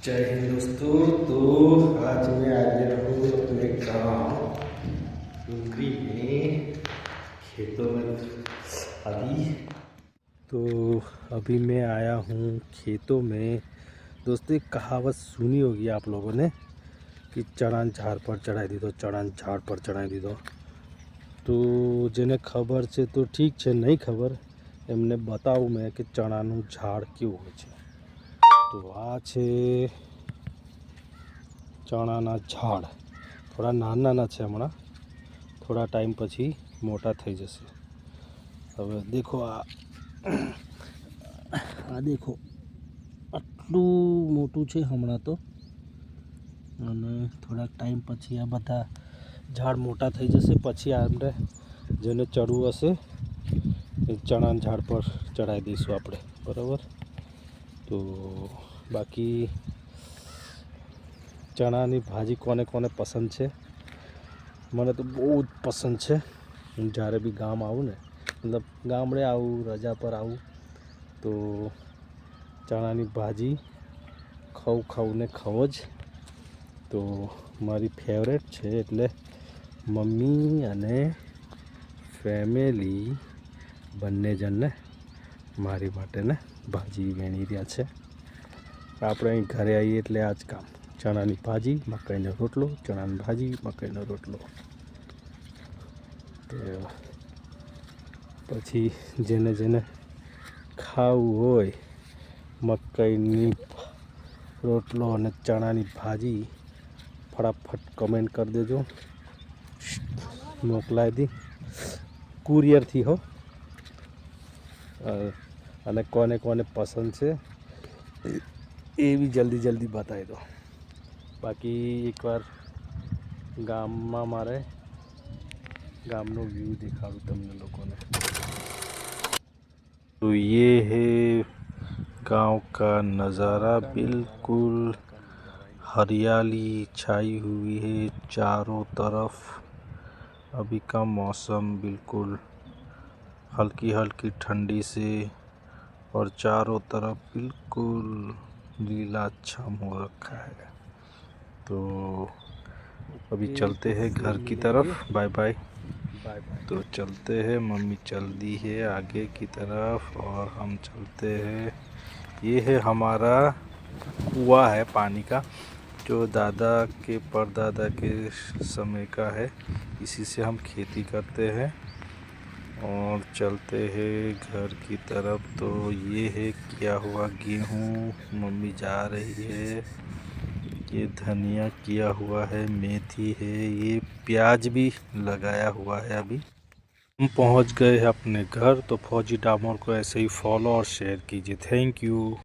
जय हिंद दोस्तों। तो आज मैं आ गया हूँ अपने गाँव डूंगरी में, खेतों में। अभी मैं आया हूँ खेतों में। दोस्तों, एक कहावत सुनी होगी आप लोगों ने कि चढ़ान झाड़ पर चढ़ाई दी दो, चढ़ान झाड़ पर चढ़ाई दी दो। तो જેને ખબર છે તો ઠીક છે, નહીં ખબર એમને બતાવું મેં કે ચણાનું ઝાડ કેવું હોય છે. તો આ છે ચણાના ઝાડ. થોડા નાના છે હમણાં, થોડા ટાઈમ પછી મોટા થઈ જશે. હવે દેખો આ દેખો, આટલું મોટું છે હમણાં તો, અને થોડાક ટાઈમ પછી આ બધા ઝાડ મોટા થઈ જશે. પછી આપણે જેને ચડવું હશે એ ચણાના ઝાડ પર ચડાવી દઈશું આપણે, બરાબર. તો બાકી ચણાની ભાજી કોને કોને પસંદ છે? મને તો બહુ જ પસંદ છે. હું જ્યારે બી ગામ આવું ને, મતલબ ગામડે આવું, રજા પર આવું તો ચણાની ભાજી ખાઉં ને ખાઉં જ. તો મારી ફેવરેટ છે, એટલે મમ્મી અને ફેમિલી બંને જણને મારી માટે ને ભાજી વેણી રહ્યા છે. આપણે અહીં ઘરે આવીએ એટલે આ જ કામ: ચણાની ભાજી, મકાઈનો રોટલો, ચણાની ભાજી, મકાઈનો રોટલો. તો પછી જેને જેને ખાવું હોય મકાઈની રોટલો અને ચણાની ભાજી, ફટાફટ કમેન્ટ કરી દેજો, મોકલાવી દી કુરિયરથી હો. અને કોને કોને પસંદ છે એ બી જલ્દી જલ્દી બતાવી દો. બાકી એકવાર ગામમાં મારે ગામનો વ્યૂ દેખાડું તમને લોકોને. तो ये है गांव का नज़ारा. बिल्कुल हरियाली छाई हुई है चारों तरफ. अभी का मौसम बिल्कुल हल्की हल्की ठंडी से, और चारों तरफ बिल्कुल लीलाछम हो रखा है. तो अभी चलते हैं घर की तरफ. Bye bye. तो चलते हैं, मम्मी चल दी है आगे की तरफ और हम चलते हैं. ये है हमारा कुआं है पानी का, जो दादा के परदादा के समय का है. इसी से हम खेती करते हैं और चलते हैं घर की तरफ. तो ये है किया हुआ गेहूँ, मम्मी जा रही है. ये धनिया किया हुआ है, मेथी है, ये प्याज भी लगाया हुआ है. अभी हम पहुंच गए हैं अपने घर. तो फौजी डामोर को ऐसे ही फॉलो और शेयर कीजिए. Thank you.